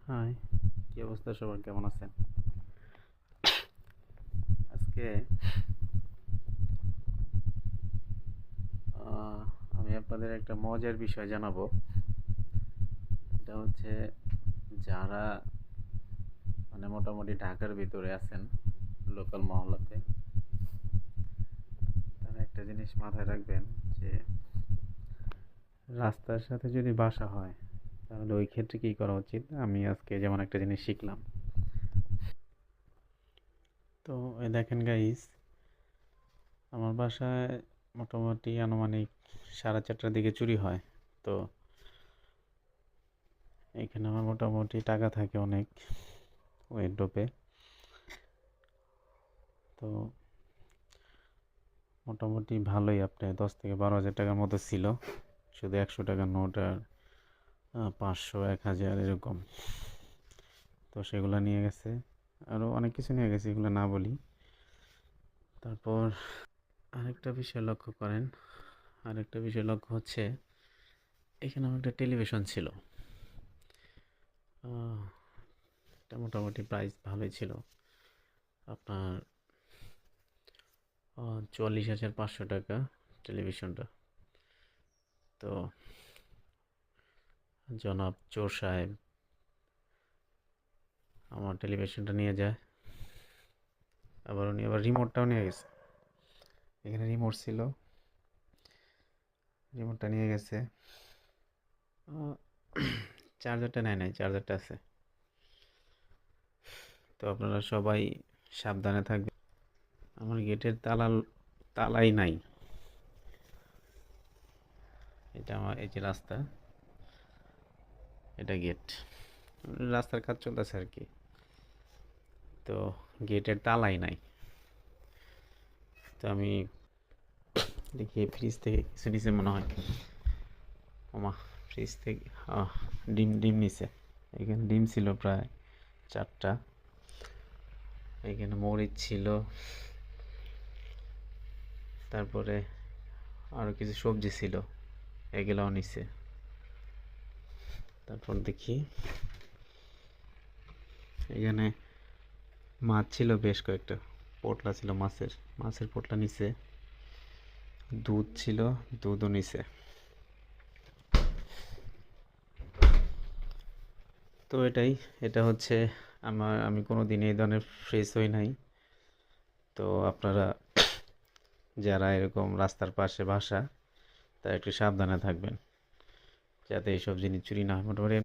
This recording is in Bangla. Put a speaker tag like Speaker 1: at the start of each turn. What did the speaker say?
Speaker 1: হাই, কি অবস্থা সবার? কেমন আছেন? আজকে আহ, আমি আপনাদের একটা মজার বিষয় জানাবো। এটা হচ্ছে, যারা মানে মোটামুটি ঢাকার ভিতরে আছেন, লোকাল মহল্লাতে, তারা একটা জিনিস মাথায় রাখবেন যে রাস্তার সাথে যদি বাসা হয় তাহলে ওই ক্ষেত্রে কি করা উচিত। আমি আজকে যেমন একটা জিনিস শিখলাম। তো এই দেখেন গাইস, আমার বাসায় মোটামুটি আনুমানিক 4:30টার দিকে চুরি হয়। তো এখানে আমার মোটামুটি টাকা থাকে অনেক ওয়ারড্রোবে। তো মোটামুটি ভালোই, আপনার 10 থেকে 12 হাজার টাকার মতো ছিল। শুধু 100 টাকার নোট আর 500, 1000 এরকম। তো সেগুলো নিয়ে গেছে, আরও অনেক কিছু নিয়ে গেছে, এগুলো না বলি। তারপর আরেকটা বিষয় লক্ষ্য করেন, আরেকটা বিষয় লক্ষ্য হচ্ছে, এখানে আমার একটা টেলিভিশন ছিল। আহ, এটা মোটামুটি প্রাইস ভালোই ছিল, আপনার 44,500 টাকা টেলিভিশনটা। তো জনাব চোর সাহেব আমার টেলিভিশনটা নিয়ে যায়। আবার উনি আবার রিমোটটাও নিয়ে গেছে। এখানে রিমোট ছিল, রিমোটটা নিয়ে গেছে। চার্জারটা নেয় নাই, চার্জারটা আছে। তো আপনারা সবাই সাবধানে থাকবেন। আমার গেটের তালাই নাই। এটা আমার, এই যে রাস্তা, এটা গেট, রাস্তার কাজ চলতেছে আর কি। তো গেটের তালাই নাই। তো আমি দেখি ফ্রিজ থেকে কিছু নিচে মনে হয়। ওমা, ফ্রিজ থেকে ডিম ডিম নিচে। এখানে ডিম ছিল প্রায় 4টা। এখানে মরিচ ছিল, তারপরে আরও কিছু সবজি ছিল, এগুলাও নিচে। তারপর দেখি এখানে মাছ ছিল বেশ কয়েকটা, পোটলা ছিল, মাছের মাছের পোটলা নিচে। দুধ ছিল, দুধও নিচে। তো এটাই, এটা হচ্ছে আমি কোনো দিন এই ধরনের ফ্রেশ হই নাই। তো আপনারা যারা এরকম রাস্তার পাশে বাসা, তারা একটু সাবধানে থাকবেন যাতে এইসব জিনিস চুরি না হয়। মোটামুটি